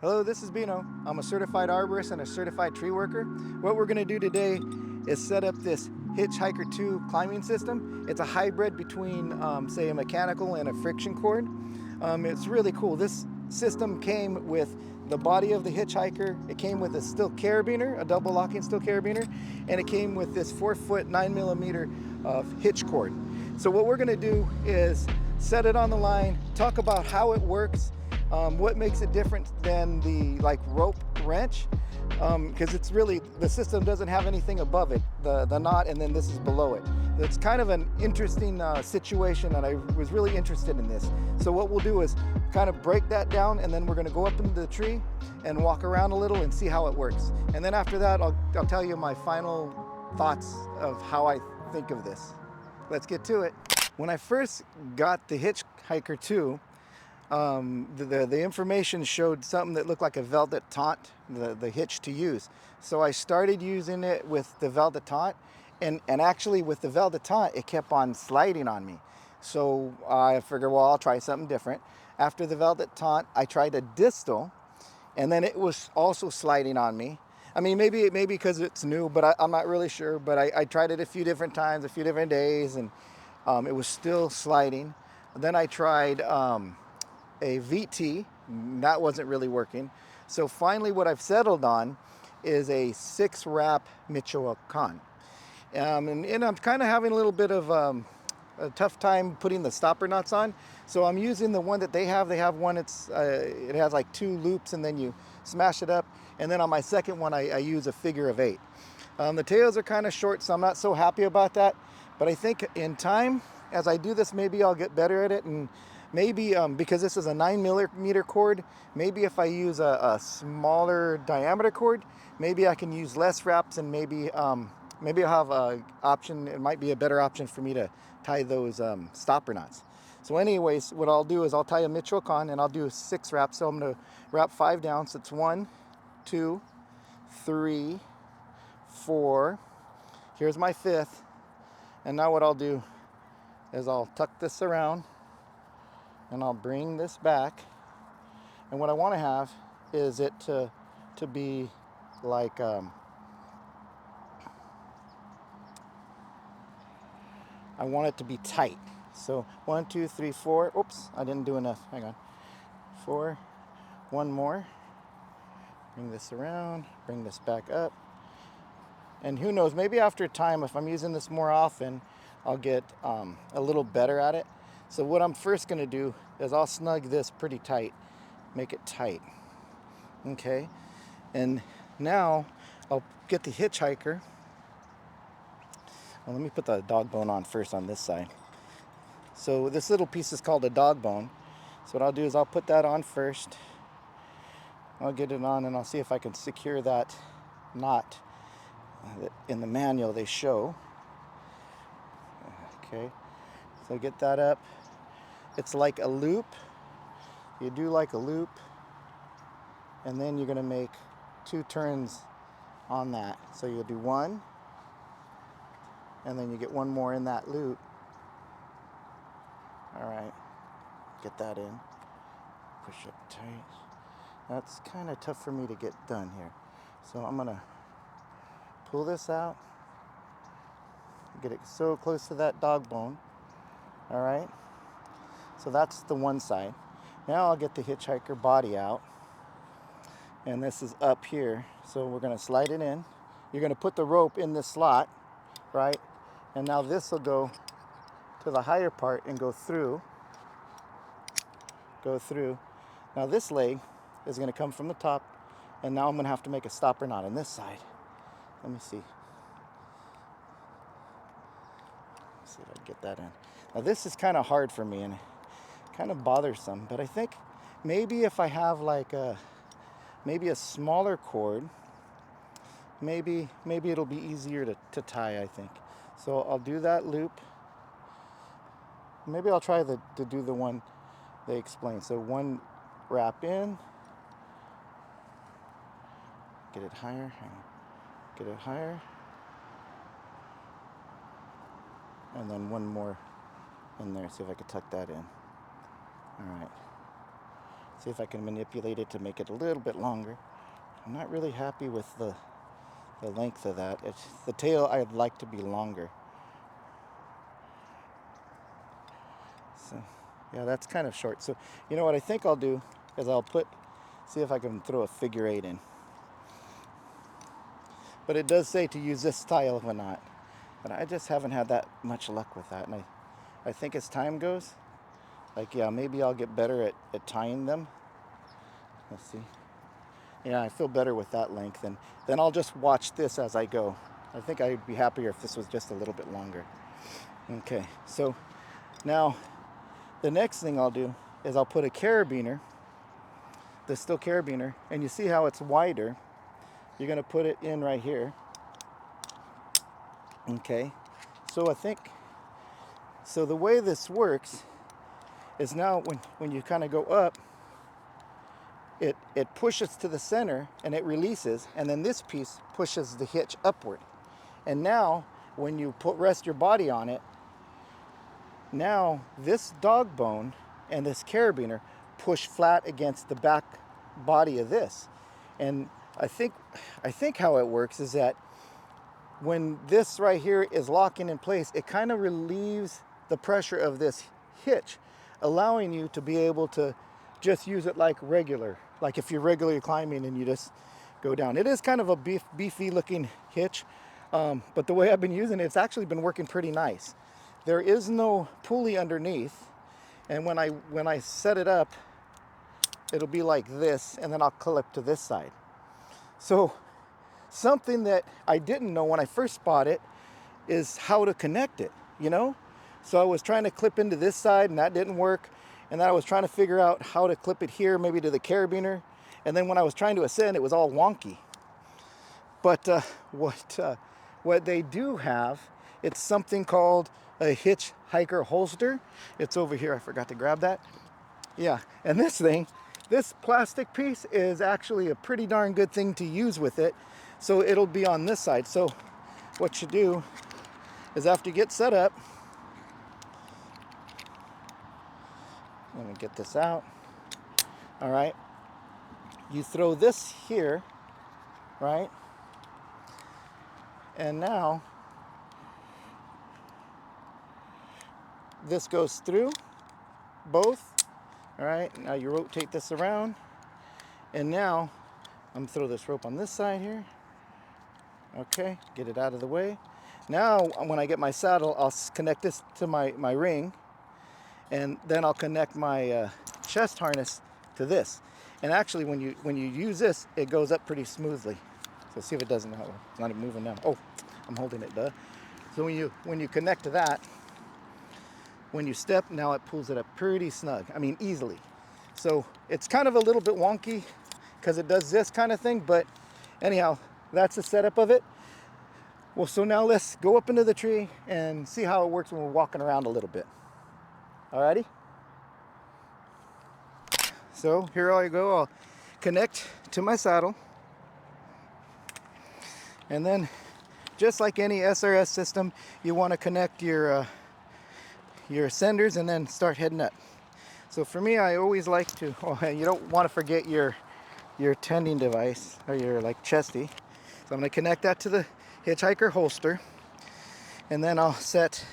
Hello, this is Bino. I'm a certified arborist and a certified tree worker. What we're going to do today is set up this Hitchhiker 2 climbing system. It's a hybrid between, say, a mechanical and a friction cord. It's really cool. This system came with the body of the Hitchhiker. It came with a steel carabiner, a double locking steel carabiner, and it came with this 4-foot 9mm of hitch cord. So what we're going to do is set it on the line, talk about how it works, what makes it different than the rope wrench, because it's really, the system doesn't have anything above it, the knot, and then this is below it. It's kind of an interesting situation, and I was really interested in this. So what we'll do is kind of break that down, and then we're going to go up into the tree and walk around a little and see how it works. And then after that, I'll tell you my final thoughts of how I think of this. Let's get to it. When I first got the Hitchhiker 2, the information showed something that looked like a velvet taunt, the hitch to use. So I started using it with the velvet taunt, and actually with the velvet taunt, it kept on sliding on me. So I figured, well, I'll try something different. After the velvet taunt, I tried a distal, and then it was also sliding on me. I mean, maybe because it's new, but I'm not really sure. But I tried it a few different times, a few different days, and it was still sliding. Then I tried a VT. That wasn't really working. So finally what I've settled on is a 6-wrap Michoacan. And I'm kind of having a little bit of a tough time putting the stopper nuts on. So I'm using the one that they have. They have one, it has like 2 loops, and then you smash it up. And then on my second one, I use a figure of 8. The tails are kind of short, so I'm not so happy about that. But I think in time, as I do this, maybe I'll get better at it. And maybe because this is a 9mm cord, maybe if I use a smaller diameter cord, maybe I can use less wraps, and maybe I'll have an option. It might be a better option for me to tie those stopper knots. So anyways, what I'll do is I'll tie a Michoacan, and I'll do 6 wraps. So I'm going to wrap 5 down. So it's 1, 2, 3, 4. Here's my 5th. And now what I'll do is I'll tuck this around, and I'll bring this back. And what I want to have is it to be like I want it to be tight. So 1, 2, 3, 4. Oops, I didn't do enough. Hang on. 4. One more. Bring this around. Bring this back up. And who knows? Maybe after time, if I'm using this more often, I'll get a little better at it. So what I'm first going to do is I'll snug this pretty tight. Make it tight. Okay. And now I'll get the Hitchhiker. Well, let me put the dog bone on first on this side. So this little piece is called a dog bone. So what I'll do is I'll put that on first. I'll get it on, and I'll see if I can secure that knot. In the manual they show. Okay. So get that up. It's like a loop. You do like a loop, and then you're going to make 2 turns on that. So you'll do 1, and then you get 1 more in that loop. All right, get that in. Push it tight. That's kind of tough for me to get done here. So I'm going to pull this out. Get it so close to that dog bone. All right. So that's the one side. Now I'll get the Hitchhiker body out. And this is up here. So we're going to slide it in. You're going to put the rope in this slot, right? And now this will go to the higher part and go through. Go through. Now this leg is going to come from the top. And now I'm going to have to make a stopper knot on this side. Let me see. Let's see if I can get that in. Now this is kind of hard for me and kind of bothersome, but I think maybe if I have like maybe a smaller cord, maybe it'll be easier to tie, I think. So I'll do that loop. Maybe I'll try to do the one they explain. So 1 wrap in, get it higher, get it higher, and then 1 more in there. See if I can tuck that in. All right. See if I can manipulate it to make it a little bit longer. I'm not really happy with the length of that. The tail I'd like to be longer. So yeah, that's kind of short. So you know what I think I'll do is I'll see if I can throw a figure 8 in. But it does say to use this style of a knot. But I just haven't had that much luck with that. And I think as time goes, like, yeah, maybe I'll get better at tying them. Let's see. Yeah, I feel better with that length. And then I'll just watch this as I go. I think I'd be happier if this was just a little bit longer. Okay, so now the next thing I'll do is I'll put a carabiner, the steel carabiner, and you see how it's wider. You're going to put it in right here. Okay, so so the way this works is now when you kind of go up, it pushes to the center and it releases, and then this piece pushes the hitch upward. And now when you rest your body on it, now this dog bone and this carabiner push flat against the back body of this. And I think how it works is that when this right here is locking in place, it kind of relieves the pressure of this hitch, allowing you to be able to just use it like if you're regularly climbing and you just go down. It is kind of a beefy looking hitch, but the way I've been using it, it's actually been working pretty nice. There is no pulley underneath, and when I set it up, it'll be like this, and then I'll clip to this side. So something that I didn't know when I first bought it is how to connect it, you know? So I was trying to clip into this side and that didn't work. And then I was trying to figure out how to clip it here, maybe to the carabiner. And then when I was trying to ascend, it was all wonky. But what they do have, it's something called a Hitchhiker holster. It's over here, I forgot to grab that. Yeah, and this plastic piece is actually a pretty darn good thing to use with it. So it'll be on this side. So what you do is after you get set up, let me get this out. All right. You throw this here, right? And now this goes through both. All right. Now you rotate this around. And now I'm gonna throw this rope on this side here. Okay, get it out of the way. Now when I get my saddle, I'll connect this to my ring, and then I'll connect my chest harness to this. And actually when you use this, it goes up pretty smoothly. So see if it doesn't. It's not even moving now. Oh, I'm holding it, duh. So when you connect to that, when you step, now it pulls it up pretty snug. I mean, easily. So it's kind of a little bit wonky because it does this kind of thing, but anyhow, that's the setup of it. Well, so now let's go up into the tree and see how it works when we're walking around a little bit. Alrighty? So here I go. I'll connect to my saddle. And then, just like any SRS system, you want to connect your ascenders and then start heading up. So for me, I always like to, you don't want to forget your tending device or your chesty. So I'm going to connect that to the Hitchhiker holster, and then I'll set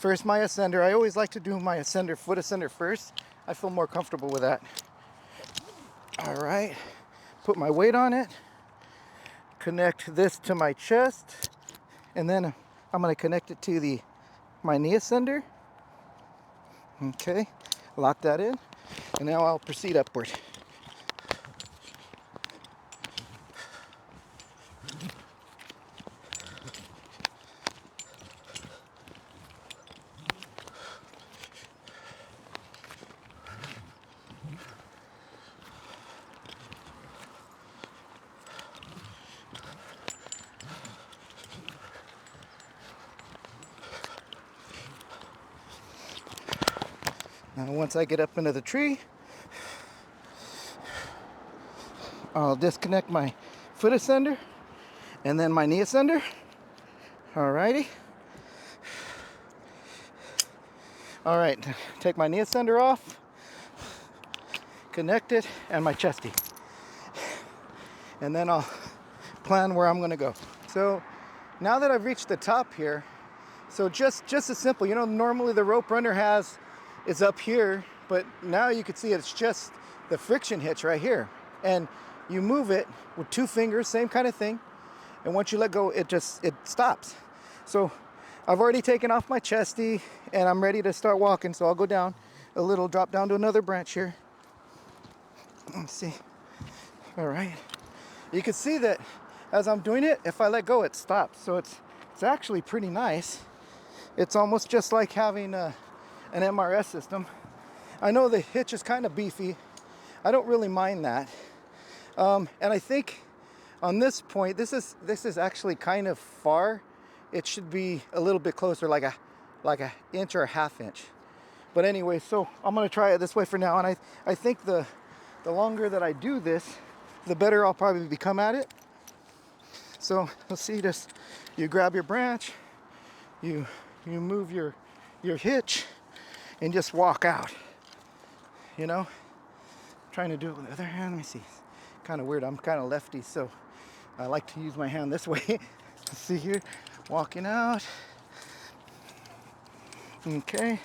first my ascender. I always like to do my foot ascender first. I feel more comfortable with that. All right, put my weight on it, connect this to my chest, and then I'm going to connect it to my knee ascender. Okay, lock that in, and now I'll proceed upward. Now once I get up into the tree, I'll disconnect my foot ascender and then my knee ascender. Alrighty. Alright, take my knee ascender off, connect it, and my chesty. And then I'll plan where I'm gonna go. So now that I've reached the top here, so just as simple, you know, normally the rope runner is up here, but now you can see it's just the friction hitch right here. And you move it with 2 fingers, same kind of thing. And once you let go, it stops. So I've already taken off my chesty and I'm ready to start walking. So I'll go down a little, drop down to another branch here. Let's see. All right. You can see that as I'm doing it, if I let go, it stops. So it's actually pretty nice. It's almost just like having an MRS system. I know the hitch is kind of beefy. I don't really mind that. And I think on this point, this is actually kind of far. It should be a little bit closer, like a inch or a ½ inch. But anyway, so I'm gonna try it this way for now. And I think the longer that I do this, the better I'll probably become at it. So let's see this. You grab your branch, you move your hitch, and just walk out. You know, trying to do it with the other hand. Let me see. Kind of weird. I'm kind of lefty, so I like to use my hand this way. Let's see here. Walking out. Okay.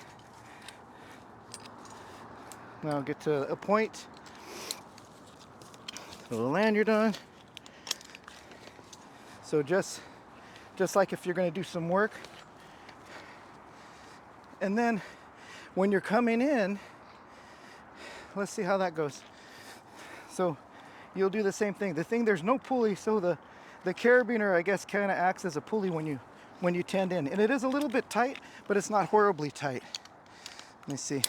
Now get to a point. A little lanyard on. So just like if you're going to do some work. And then when you're coming in, let's see how that goes. So you'll do the same thing. There's no pulley, so the carabiner, I guess, kind of acts as a pulley when you tend in. And it is a little bit tight, but it's not horribly tight. Let me see.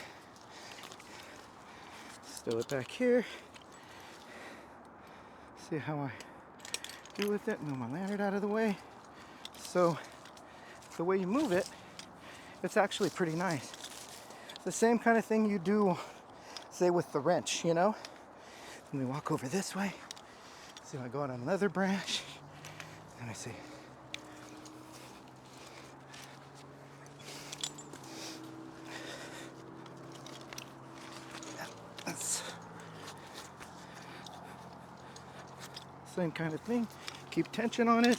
Stow it back here. See how I do with it. Move my lanyard out of the way. So the way you move it, it's actually pretty nice. The same kind of thing you do, say, with the wrench, you know? Let me walk over this way. See if I go on another branch. Let me see. That's same kind of thing. Keep tension on it.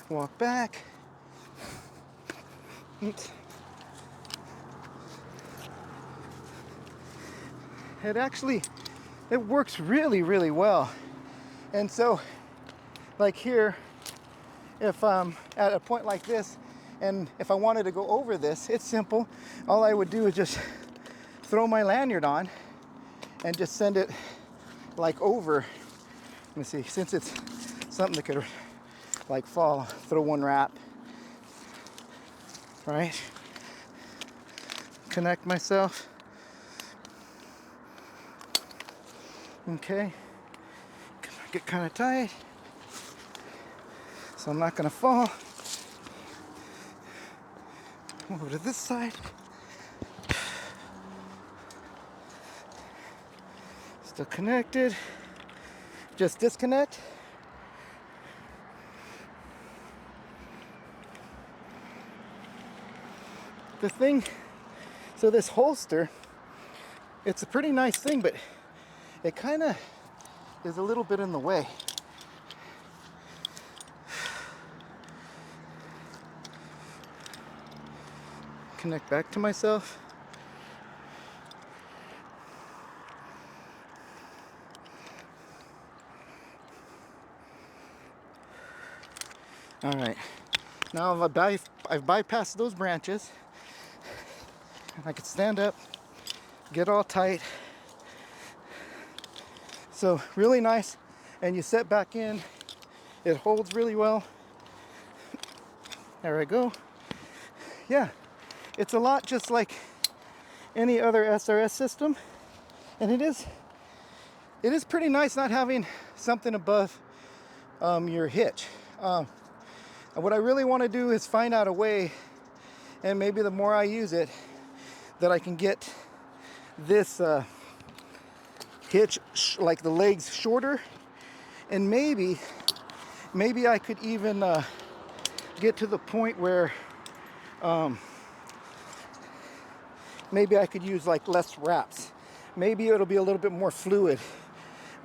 Walk back. Oops. It works really, really well. And so, like here, if I'm at a point like this, and if I wanted to go over this, it's simple. All I would do is just throw my lanyard on and just send it like over. Let me see, since it's something that could like fall, throw one wrap, right? Connect myself. Okay, get kind of tight, so I'm not gonna fall. Over to this side. Still connected. Just disconnect. The thing, so this holster, it's a pretty nice thing, but it kind of is a little bit in the way. Connect back to myself. All right, now I've bypassed those branches. I could stand up, get all tight. So really nice, and you set back in. It holds really well. There I go. Yeah, it's a lot just like any other SRS system, and it is pretty nice not having something above your hitch. What I really want to do is find out a way, and maybe the more I use it, that I can get this hitch, like the legs shorter, and maybe I could even get to the point where maybe I could use like less wraps. maybe it'll be a little bit more fluid.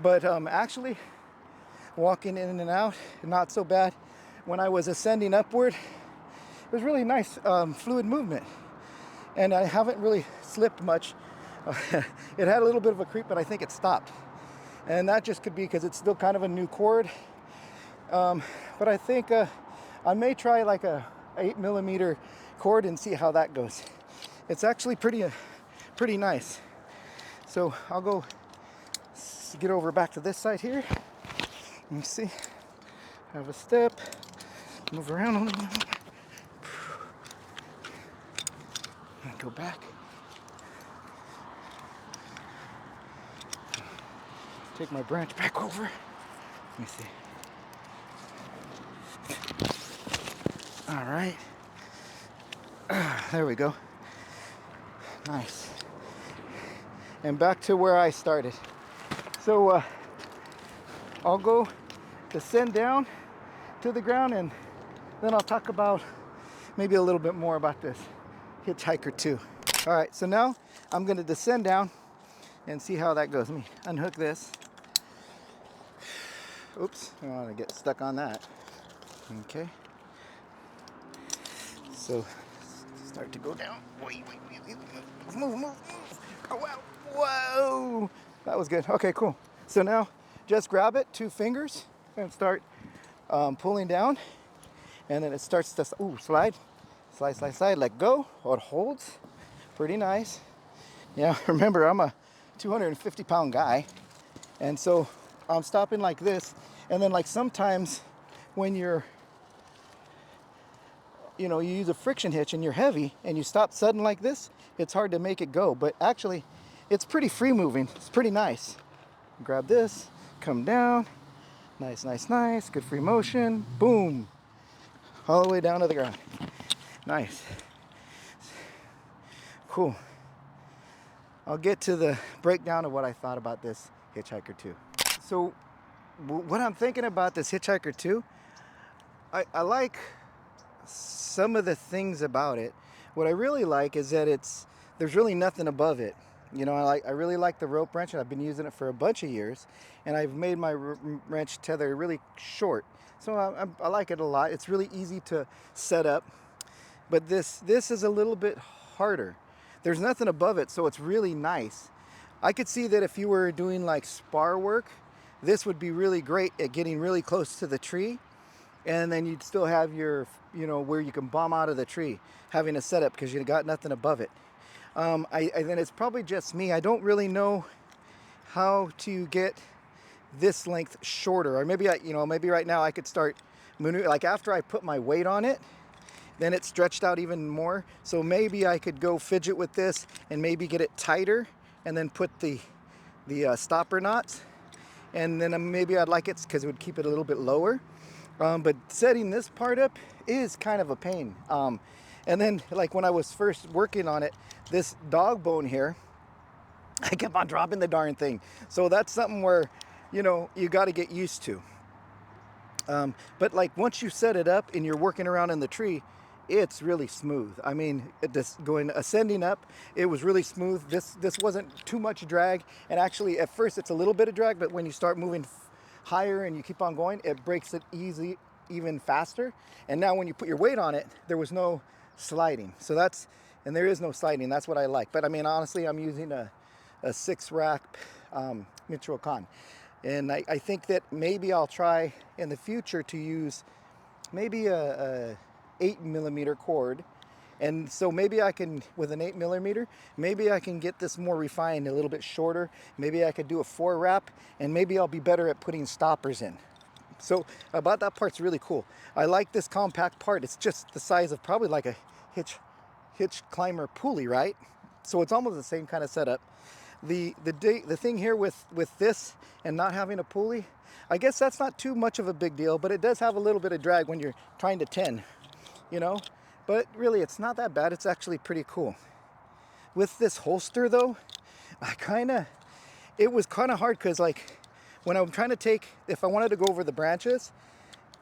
But actually, walking in and out, not so bad. When I was ascending upward, it was really nice, fluid movement. And I haven't really slipped much. It had a little bit of a creep, but I think it stopped. And that just could be because it's still kind of a new cord. But I think I may try like a 8mm cord and see how that goes. It's actually pretty nice. So I'll go get over back to this side here. Let me see. Have a step. Move around a little bit. And go back. Take my branch back over. Let me see. All right. There we go. Nice. And back to where I started. So I'll go descend down to the ground, and then I'll talk about maybe a little bit more about this Hitchhiker 2. All right, so now I'm going to descend down and see how that goes. Let me unhook this. Oops, I don't want to get stuck on that. Okay. So start to go down. Wait. Move. Oh, wow. Whoa. That was good. Okay, cool. So now just grab it, 2 fingers, and start pulling down. And then it starts to slide. Let go. Oh, it holds. Pretty nice. Yeah, remember, I'm a 250-pound guy. And so I'm stopping like this. And then like sometimes when you're, you use a friction hitch and you're heavy and you stop sudden like this, it's hard to make it go. But actually, it's pretty free moving. It's pretty nice. Grab this, come down. Nice. Good free motion. Boom. All the way down to the ground. Nice. Cool. I'll get to the breakdown of what I thought about this Hitchhiker 2. So what I'm thinking about this Hitchhiker 2, I like some of the things about it. What I really like is that there's really nothing above it. I really like the rope wrench, and I've been using it for a bunch of years, and I've made my wrench tether really short. So I like it a lot. It's really easy to set up, but this is a little bit harder. There's nothing above it, so it's really nice. I could see that if you were doing like spar work, this would be really great at getting really close to the tree, and then you'd still have your, where you can bomb out of the tree, having a setup because you got nothing above it. Then it's probably just me. I don't really know how to get this length shorter, or maybe maybe right now I could start like after I put my weight on it, then it stretched out even more. So maybe I could go fidget with this and maybe get it tighter, and then put the stopper knots, and then maybe I'd like it because it would keep it a little bit lower. But setting this part up is kind of a pain. And then like when I was first working on it, this dog bone here, I kept on dropping the darn thing. So that's something where, you got to get used to. But like once you set it up and you're working around in the tree, it's really smooth. I mean, ascending up, it was really smooth. This wasn't too much drag. And actually at first it's a little bit of drag, but when you start moving higher and you keep on going, it breaks it even faster. And now when you put your weight on it, there was no sliding. And there is no sliding. That's what I like. But I mean, honestly, I'm using a 6-rack Mitchell Con. And I think that maybe I'll try in the future to use maybe a 8mm cord. And so maybe I can, with an 8mm, maybe I can get this more refined, a little bit shorter. Maybe I could do a 4-wrap, and maybe I'll be better at putting stoppers in. So about that part's really cool. I like this compact part. It's just the size of probably like a hitch climber pulley, right? So it's almost the same kind of setup. The thing here with this and not having a pulley, I guess that's not too much of a big deal, but it does have a little bit of drag when you're trying to tin, but really it's not that bad. It's actually pretty cool. With this holster though, it was kind of hard because like when I'm trying to if I wanted to go over the branches,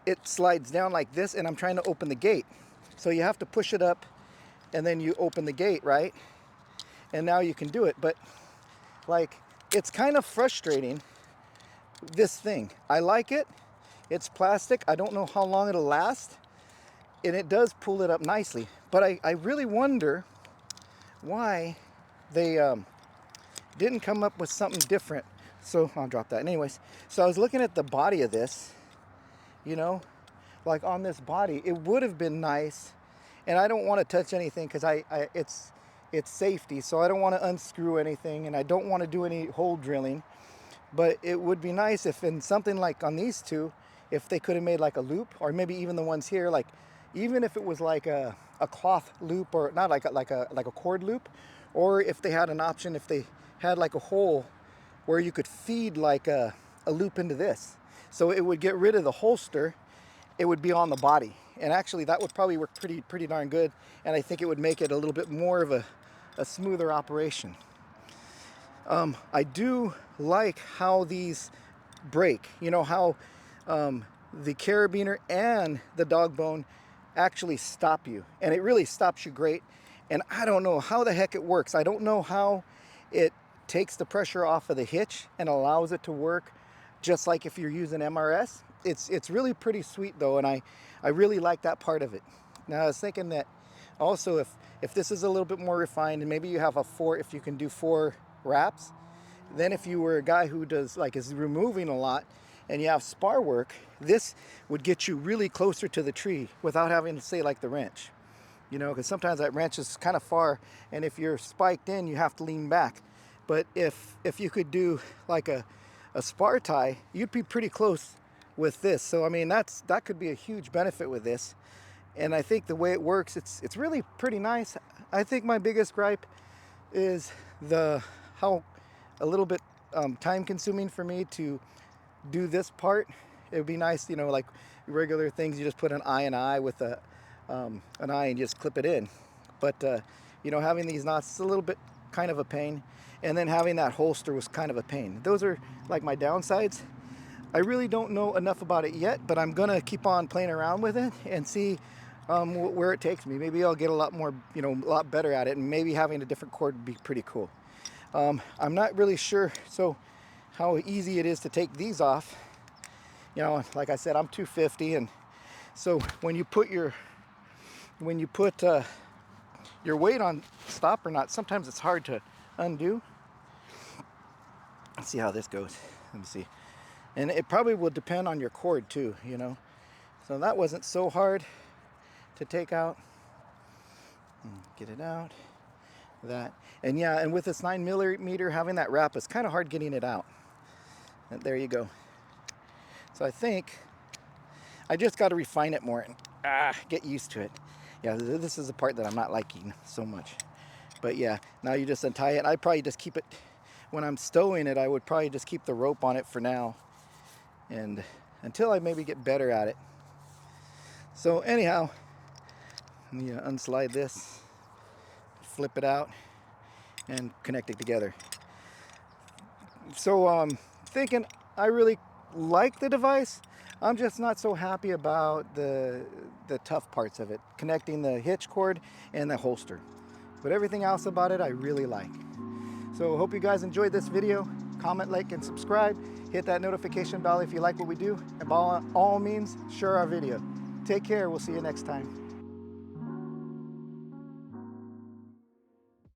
it slides down like this, and I'm trying to open the gate. So you have to push it up and then you open the gate, right? And now you can do it. But like, it's kind of frustrating, this thing. I like it. It's plastic. I don't know how long it'll last. And it does pull it up nicely. But I really wonder why they didn't come up with something different. So I'll drop that. Anyways, so I was looking at the body of this, you know, like on this body, it would have been nice. And I don't want to touch anything because it's safety. So I don't want to unscrew anything, and I don't want to do any hole drilling. But it would be nice if in something like on these two, if they could have made like a loop, or maybe even the ones here, like even if it was like a cloth loop, or not like a cord loop, or if they had an option, if they had like a hole where you could feed like a loop into this. So it would get rid of the holster, it would be on the body. And actually that would probably work pretty darn good. And I think it would make it a little bit more of a smoother operation. I do like how these break, you know, how the carabiner and the dog bone actually stop you, and it really stops you great. And I don't know how the heck it works. I don't know how it takes the pressure off of the hitch and allows it to work just like if you're using MRS. It's really pretty sweet though, and I really like that part of it. Now I was thinking that also if this is a little bit more refined, and maybe you have if you can do 4 wraps, then if you were a guy who does like is removing a lot and you have spar work, this would get you really closer to the tree without having to say like the wrench, you know, because sometimes that wrench is kind of far, and if you're spiked in, you have to lean back. But if you could do like a spar tie, you'd be pretty close with this. So I mean, that could be a huge benefit with this. And I think the way it works, it's really pretty nice. I think my biggest gripe is how a little bit time consuming for me to do this part. It would be nice, you know, like regular things, you just put an eye and eye with an eye and just clip it in. But you know, having these knots is a little bit kind of a pain, and then having that holster was kind of a pain. Those are like my downsides. I really don't know enough about it yet, but I'm gonna keep on playing around with it and see where it takes me. Maybe I'll get a lot more, you know, a lot better at it, and maybe having a different cord would be pretty cool. I'm not really sure how easy it is to take these off. You know, like I said, I'm 250, and so when you put your weight on stopper knot, sometimes it's hard to undo. Let's see how this goes. Let me see. And it probably will depend on your cord too, you know. So that wasn't so hard to take out. Get it out. That. And yeah, and with this 9mm, having that wrap is kind of hard getting it out. And there you go. So I think I just got to refine it more and get used to it. Yeah, this is the part that I'm not liking so much. But yeah, now you just untie it. I'd probably just keep it, when I'm stowing it, I would probably just keep the rope on it for now, and until I maybe get better at it. So anyhow, let me unslide this, flip it out, and connect it together. So thinking I really like the device. I'm just not so happy about the tough parts of it, connecting the hitch cord and the holster. But everything else about it I really like. So hope you guys enjoyed this video. Comment, like, and subscribe. Hit that notification bell if you like what we do. And by all means, share our video. Take care. We'll see you next time.